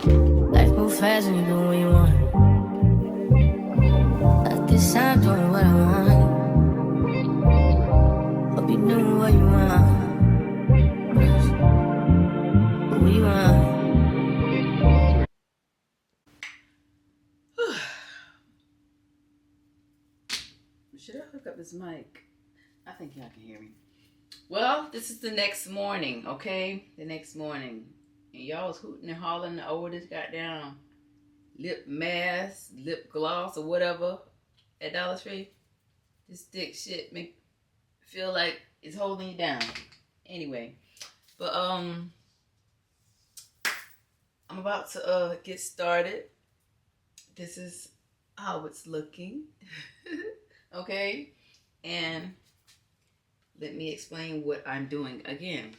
Life move fast when you do what you want. At this time, doing what I want. Hope you doing what you want. What you want? Should I hook up this mic? I think y'all can hear me. Well, this is the next morning, okay? The next morning. And y'all was hooting and hollering over this goddamn lip mask, lip gloss, or whatever at Dollar Tree. This thick shit make feel like it's holding you down. Anyway, but I'm about to get started. This is how it's looking. Okay? And let me explain what I'm doing again.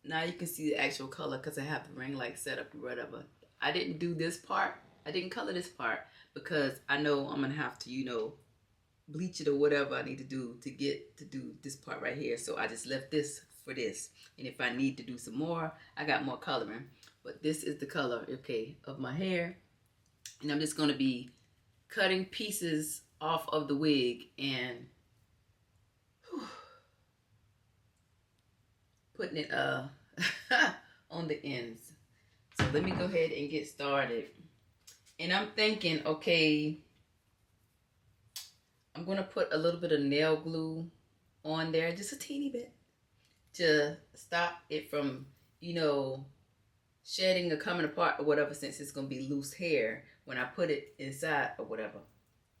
Now you can see the actual color because I have the ring light set up or whatever. I didn't do this part. I didn't color this part because I know I'm going to have to, you know, bleach it or whatever I need to do to get to do this part right here. So I just left this for this. And if I need to do some more, I got more coloring. But this is the color, okay, of my hair. And I'm just going to be cutting pieces off of the wig and putting it on the ends. So let me go ahead and get started. And I'm thinking, okay, I'm gonna put a little bit of nail glue on there, just a teeny bit, to stop it from, you know, shedding or coming apart or whatever, since it's gonna be loose hair when I put it inside or whatever.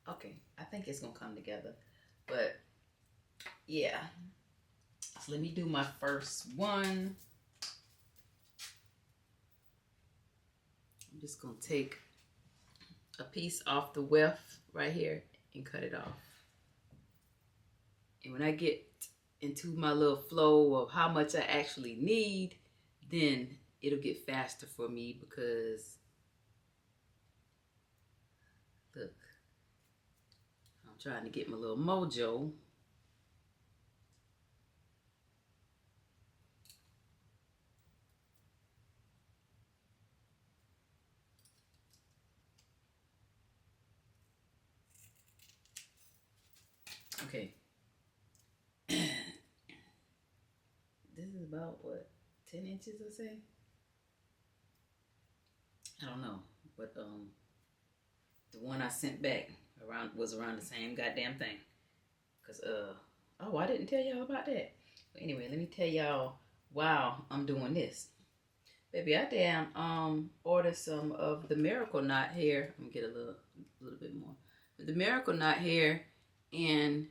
Okay, I think it's gonna come together, but yeah. So let me do my first one. I'm just gonna take a piece off the weft right here and cut it off. And when I get into my little flow of how much I actually need, then it'll get faster for me because look, I'm trying to get my little mojo. Okay. This is about what, 10 inches I say? I don't know, but the one I sent back was around the same goddamn thing. Cause oh, I didn't tell y'all about that. But anyway, let me tell y'all while I'm doing this. Baby, I damn ordered some of the Miracle Knot hair. I'm gonna get a little bit more. But the Miracle Knot hair, and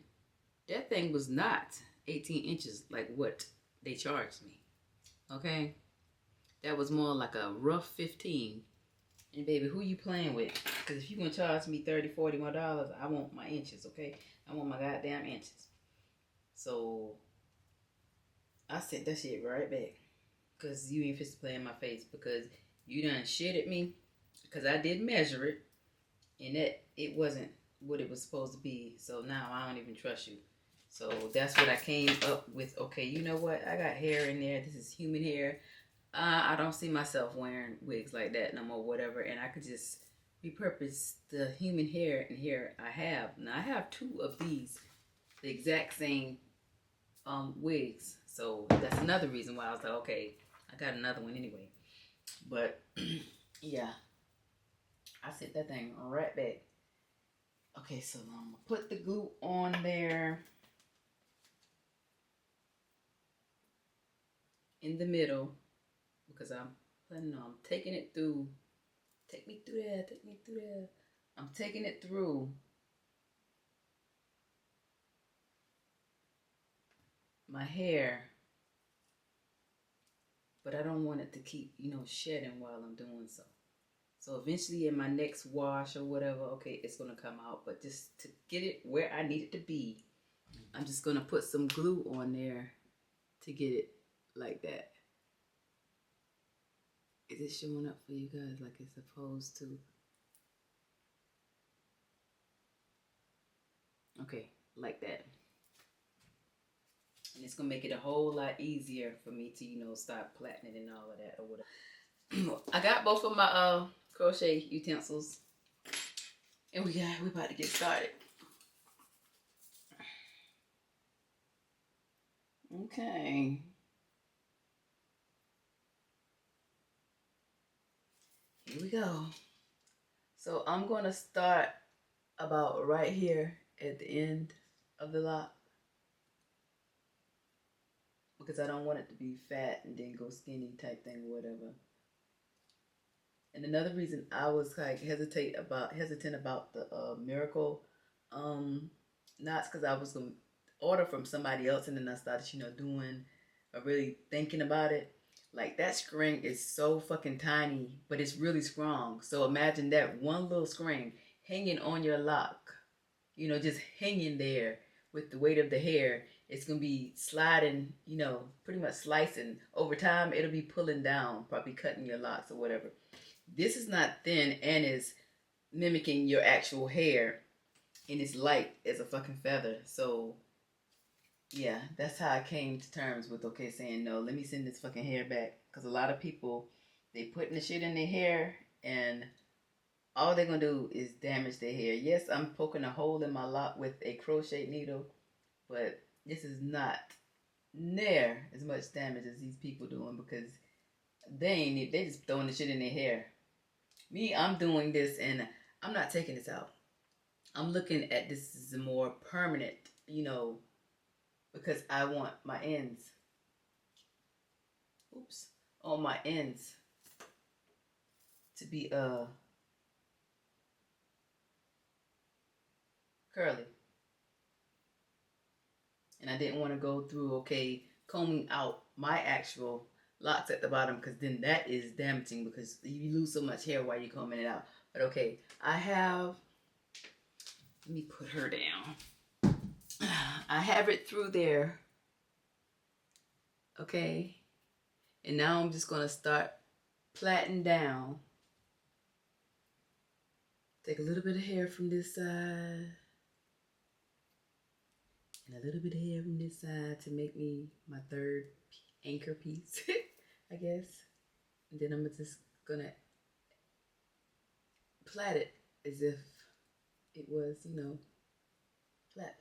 that thing was not 18 inches like what they charged me. Okay? That was more like a rough 15. And baby, who you playing with? Because if you gonna charge me $30, $40 more, I want my inches, okay? I want my goddamn inches. So I sent that shit right back. Because you ain't fit to play in my face. Because you done shit at me. Because I did measure it. And that it wasn't what it was supposed to be. So now I don't even trust you. So that's what I came up with. Okay, you know what? I got hair in there. This is human hair. I don't see myself wearing wigs like that no more, whatever. And I could just repurpose the human hair and hair I have. Now, I have 2 of these, the exact same wigs. So that's another reason why I was like, okay, I got another one anyway. But, yeah. I set that thing right back. Okay, so I'm going to put the glue on there in the middle. Because I'm planning on taking it through. Take me through there. Take me through there. I'm taking it through my hair. But I don't want it to keep, you know, shedding while I'm doing so. So eventually in my next wash or whatever, okay, it's going to come out. But just to get it where I need it to be, I'm just going to put some glue on there to get it like that. Is it showing up for you guys like it's supposed to? Okay, like that. And it's going to make it a whole lot easier for me to, you know, stop plaiting it and all of that or whatever. I got both of my crochet utensils, and we about to get started. Okay. Here we go. So I'm gonna start about right here at the end of the lock, because I don't want it to be fat and then go skinny type thing or whatever. And another reason I was like hesitant about the miracle knots, because I was gonna order from somebody else, and then I started doing really thinking about it. Like, that string is so fucking tiny, but it's really strong. So imagine that one little string hanging on your lock, just hanging there with the weight of the hair. It's gonna be sliding, pretty much slicing. Over time, it'll be pulling down, probably cutting your locks or whatever. This is not thin and is mimicking your actual hair, and it's light as a fucking feather. So yeah, that's how I came to terms with saying no, let me send this fucking hair back. Because a lot of people, they putting the shit in their hair, and all they're gonna do is damage their hair. Yes, I'm poking a hole in my lock with a crochet needle, but this is not near as much damage as these people doing, because they just throwing the shit in their hair. Me, I'm doing this, and I'm not taking this out. I'm looking at this as a more permanent, because I want my ends, on my ends to be curly. And I didn't want to go through, combing out my actual locks at the bottom, because then that is damaging, because you lose so much hair while you're combing it out. But okay, let me put her down. I have it through there. Okay. And now I'm just going to start plaiting down. Take a little bit of hair from this side, and a little bit of hair from this side to make me my third anchor piece, I guess. And then I'm just going to plait it as if it was, flat.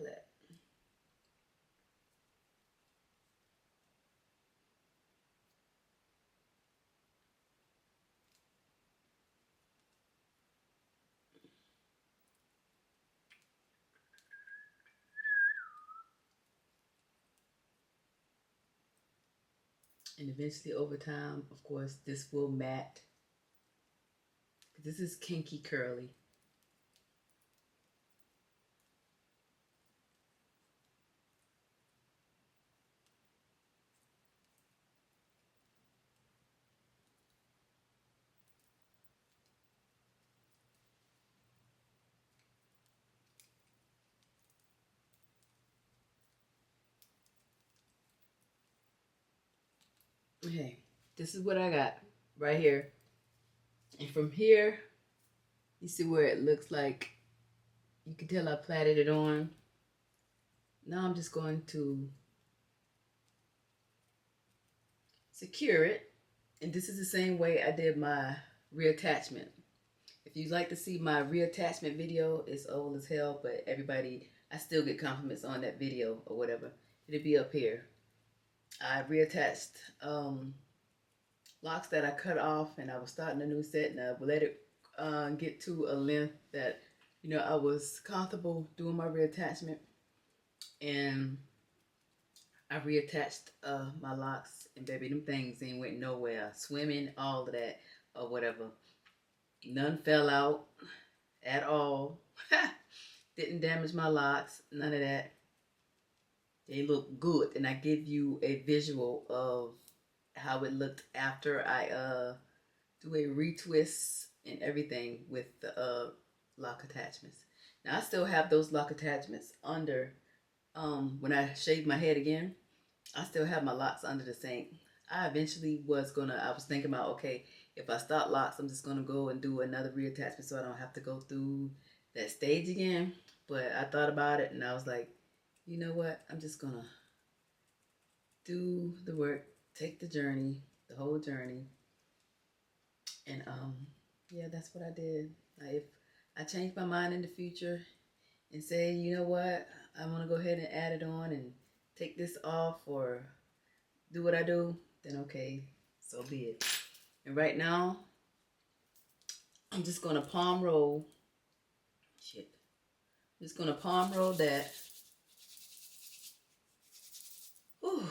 And eventually, over time, of course, this will mat. This is kinky curly. Okay, this is what I got right here. And from here, you see where it looks like, you can tell I plaited it on. Now I'm just going to secure it. And this is the same way I did my reattachment. If you'd like to see my reattachment video, it's old as hell, but I still get compliments on that video or whatever. It'll be up here. I reattached locks that I cut off, and I was starting a new set, and I let it get to a length that I was comfortable doing my reattachment. And I reattached my locks, and baby, them things ain't went nowhere. Swimming, all of that or whatever. None fell out at all. Didn't damage my locks, none of that. They look good, and I give you a visual of how it looked after I do a retwist and everything with the lock attachments. Now I still have those lock attachments under, when I shave my head again, I still have my locks under the sink. I was thinking about, okay, if I start locks, I'm just gonna go and do another reattachment so I don't have to go through that stage again. But I thought about it, and I was like, you know what? I'm just gonna do the work, take the journey, the whole journey, And yeah, that's what I did. If I change my mind in the future and say, you know what, I want to go ahead and add it on and take this off or do what I do, then okay, so be it. And right now, I'm just gonna palm roll. Shit. I'm just gonna palm roll that. Whew.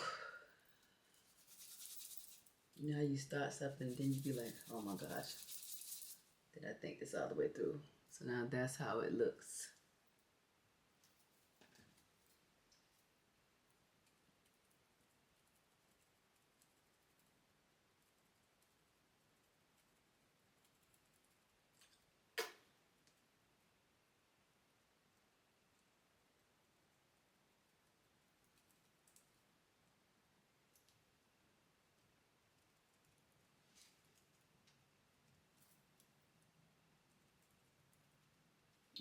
You know how you start something and then you be like, oh my gosh, did I think this all the way through? So now that's how it looks.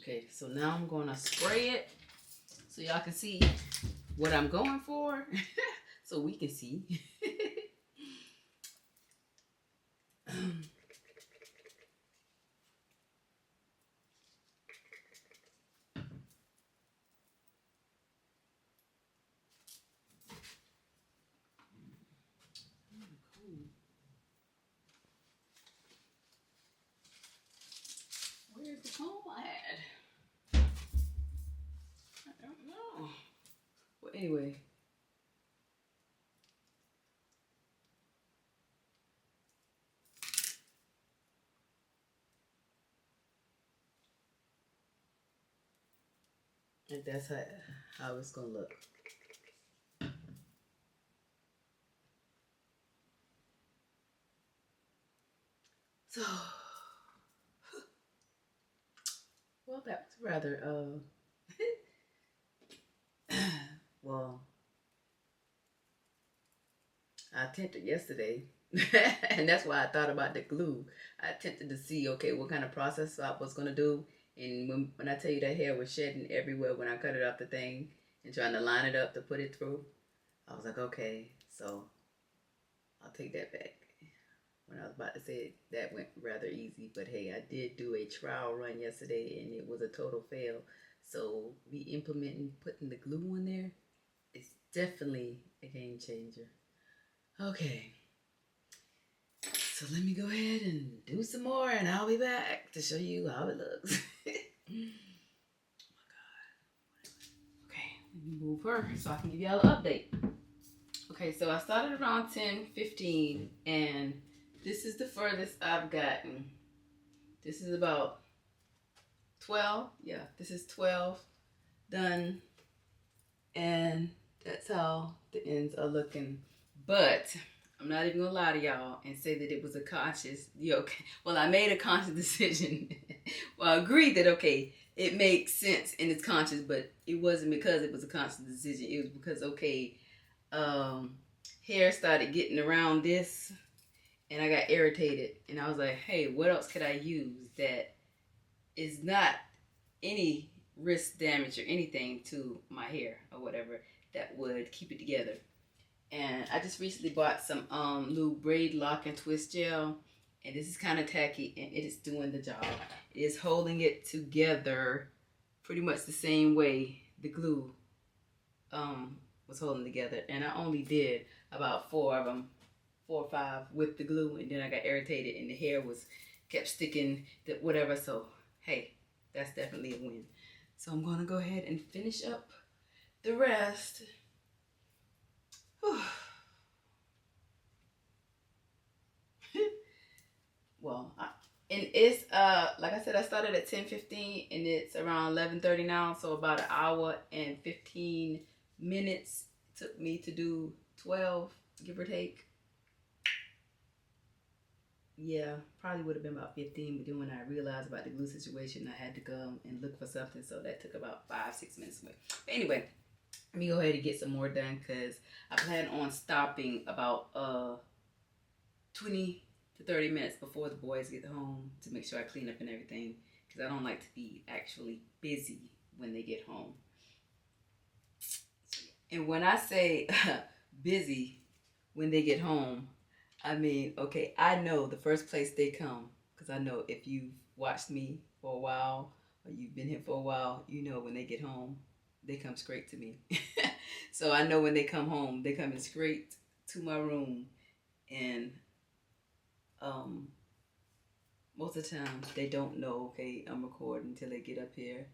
Okay, so now I'm gonna spray it so y'all can see what I'm going for. So we can see. Where's the comb I had? I don't know. Well, anyway. And that's how it's gonna look. So, well, that was rather, well, I attempted yesterday, and that's why I thought about the glue. I attempted to see, okay, what kind of process I was going to do. And when I tell you that hair was shedding everywhere when I cut it off the thing and trying to line it up to put it through, I was like, okay, so I'll take that back. When I was about to say it, that went rather easy, but hey, I did do a trial run yesterday and it was a total fail. So re-implementing, putting the glue in there, it's definitely a game changer. Okay, so let me go ahead and do some more and I'll be back to show you how it looks. Oh my God. Okay, let me move her so I can give y'all an update. Okay, so I started around 10:15 and this is the furthest I've gotten. This is about 12. Yeah, this is 12 done. And that's how the ends are looking. But I'm not even gonna lie to y'all and say that it was a conscious, well, I made a conscious decision. Well, I agreed that, okay, it makes sense and it's conscious, but it wasn't because it was a conscious decision. It was because, okay, hair started getting around this and I got irritated. And I was like, hey, what else could I use that is not any wrist damage or anything to my hair or whatever that would keep it together. And I just recently bought some new braid lock and twist gel, and this is kind of tacky and it is doing the job. It is holding it together pretty much the same way the glue was holding together. And I only did about 4 of them, 4 or 5 with the glue, and then I got irritated and the hair kept sticking to whatever. So hey, that's definitely a win. So I'm gonna go ahead and finish up the rest. Well, and it's like I said, I started at 10:15 and it's around 11:30 now, so about an hour and 15 minutes took me to do 12, give or take. Yeah, probably would have been about 15, but then when I realized about the glue situation, I had to go and look for something, so that took about 5-6 minutes away. But anyway, let me go ahead and get some more done because I plan on stopping about 20 to 30 minutes before the boys get home to make sure I clean up and everything, because I don't like to be actually busy when they get home. And when I say busy when they get home, I mean, okay, I know the first place they come, because I know if you've watched me for a while or you've been here for a while, you know when they get home, they come straight to me. So I know when they come home, they coming straight to my room, and um, most of the time they don't know, okay, I'm recording until they get up here.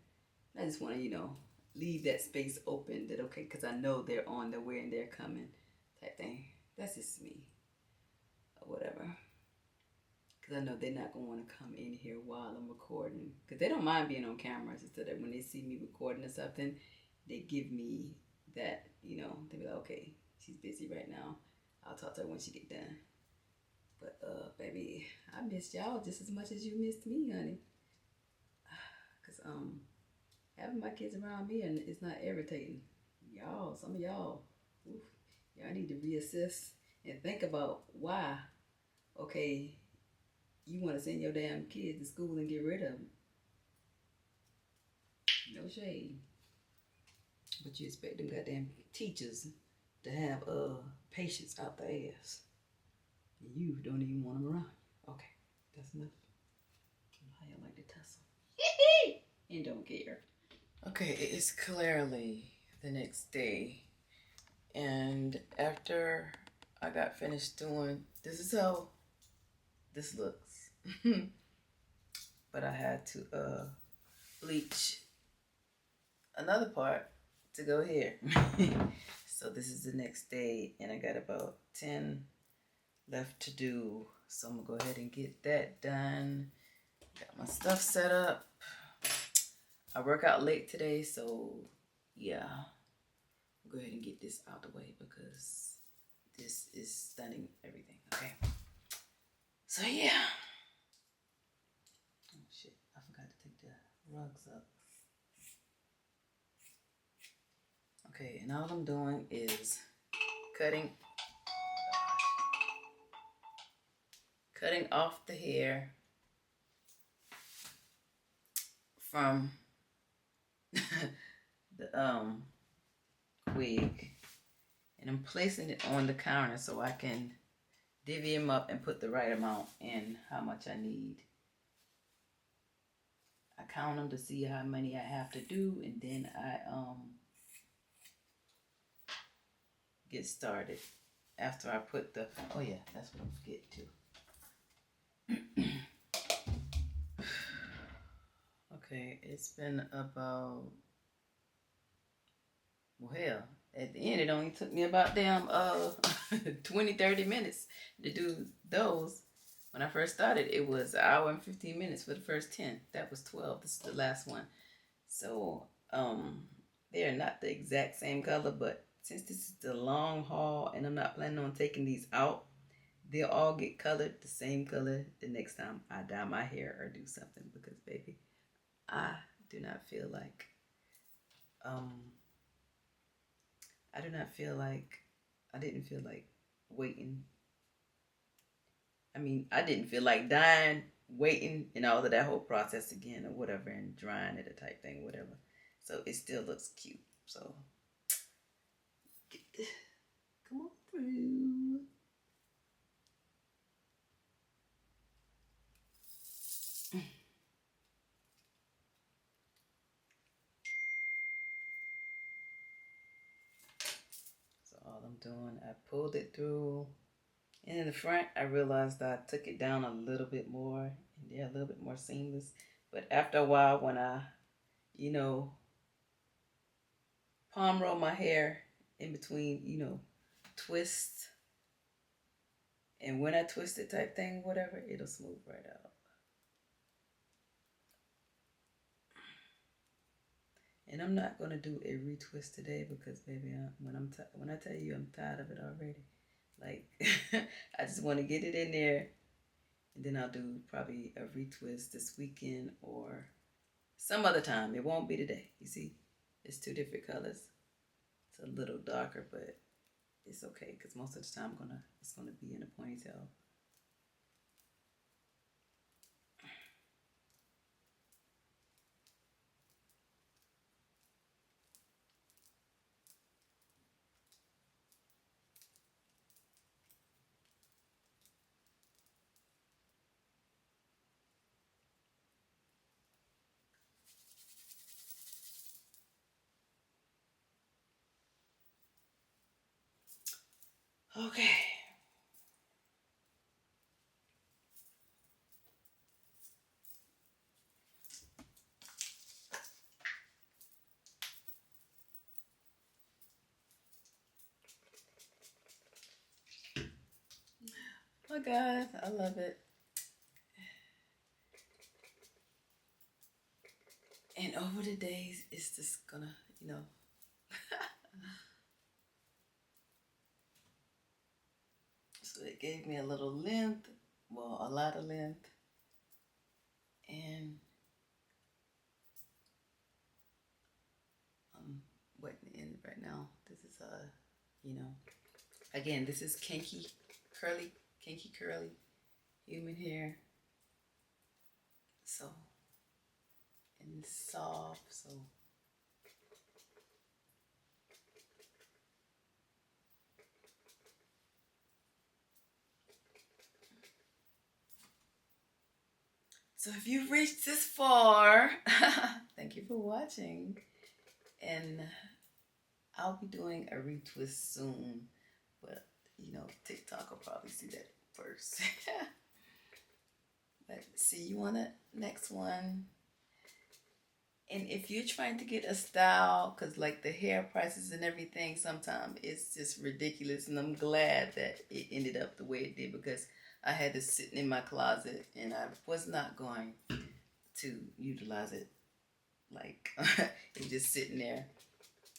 I just want to, leave that space open that, okay, because I know they're on their way and they're coming type thing. That's just me or whatever. Because I know they're not going to want to come in here while I'm recording. Because they don't mind being on camera. It's just that when they see me recording or something, they give me that, they be like, okay, she's busy right now. I'll talk to her when she get done. But, baby, I missed y'all just as much as you missed me, honey. Because, having my kids around me and it's not irritating. Y'all, some of y'all, oof, y'all need to reassess and think about why. Okay, you want to send your damn kids to school and get rid of them. No shade. But you expect them goddamn teachers to have patience out the ass. And you don't even want them around. Okay, that's enough. How y'all like to tussle. And don't care. Okay, it is clearly the next day. And after I got finished doing, this is how this looks. But I had to bleach another part to go here. So this is the next day, and I got about 10 left to do. So I'm gonna go ahead and get that done. Got my stuff set up. I work out late today, so yeah. I'll go ahead and get this out the way because this is stunning everything, okay? So yeah. Oh shit, I forgot to take the rugs up. Okay, and all I'm doing is cutting off the hair from the wig, and I'm placing it on the counter so I can divvy them up and put the right amount in how much I need. I count them to see how many I have to do, and then I get started after I put the, oh yeah, that's what I'm forgetting too. Okay, it's been about, well hell, at the end it only took me about damn 20-30 minutes to do those. When I first started, it was 1 hour and 15 minutes for the first 10. That was 12. This is the last one. So they are not the exact same color, but since this is the long haul and I'm not planning on taking these out, they'll all get colored the same color the next time I dye my hair or do something, because baby, I do not feel like I didn't feel like waiting. I mean, I didn't feel like dying, waiting, and all of that whole process again or whatever, and drying it, a type thing, whatever. So it still looks cute. So come on through. So all I'm doing, I pulled it through. And in the front, I realized I took it down a little bit more. And yeah, a little bit more seamless. But after a while, when I, palm roll my hair in between, twist. And when I twist it type thing, whatever, it'll smooth right out. And I'm not going to do a retwist today because, baby, when I tell you I'm tired of it already. Like, I just want to get it in there. And then I'll do probably a retwist this weekend or some other time. It won't be today. You see, it's 2 different colors. It's a little darker, but it's okay because most of the time it's gonna be in a ponytail. Okay. Oh God, I love it. And over the days, it's just gonna, you know. So it gave me a little length, well, a lot of length. And I'm wetting the end right now. This is you know, again, this is kinky curly human hair. So, and it's soft, so. So if you've reached this far, thank you for watching. And I'll be doing a retwist soon, but you know, TikTok will probably see that first. But see you on the next one. And if you're trying to get a style, because like the hair prices and everything, sometimes it's just ridiculous. And I'm glad that it ended up the way it did, because I had this sitting in my closet and I was not going to utilize it. Like, it was just sitting there.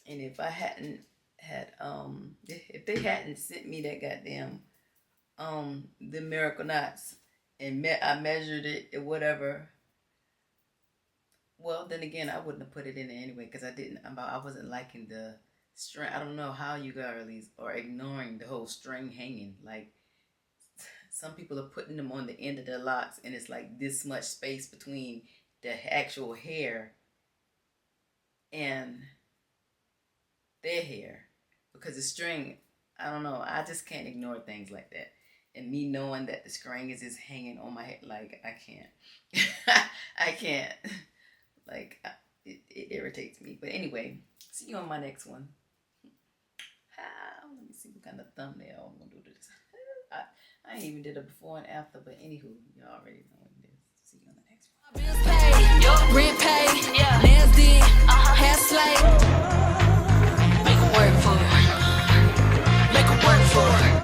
And if I hadn't had, if they hadn't sent me that goddamn, the Miracle Knots, and I measured it or whatever, well, then again, I wouldn't have put it in there anyway, because I wasn't liking the string. I don't know how you girlies are ignoring the whole string hanging. Like, some people are putting them on the end of their locks, and it's like this much space between the actual hair and their hair, because the string, I don't know, I just can't ignore things like that. And me knowing that the string is just hanging on my head, like, I can't. I can't. Like, it irritates me. But anyway, see you on my next one. Let me see what kind of thumbnail I'm going to do this. I ain't even did a before and after, but anywho, y'all already know what it is. See you on the next one. Bills paid, rent paid, nails did, hair slayed.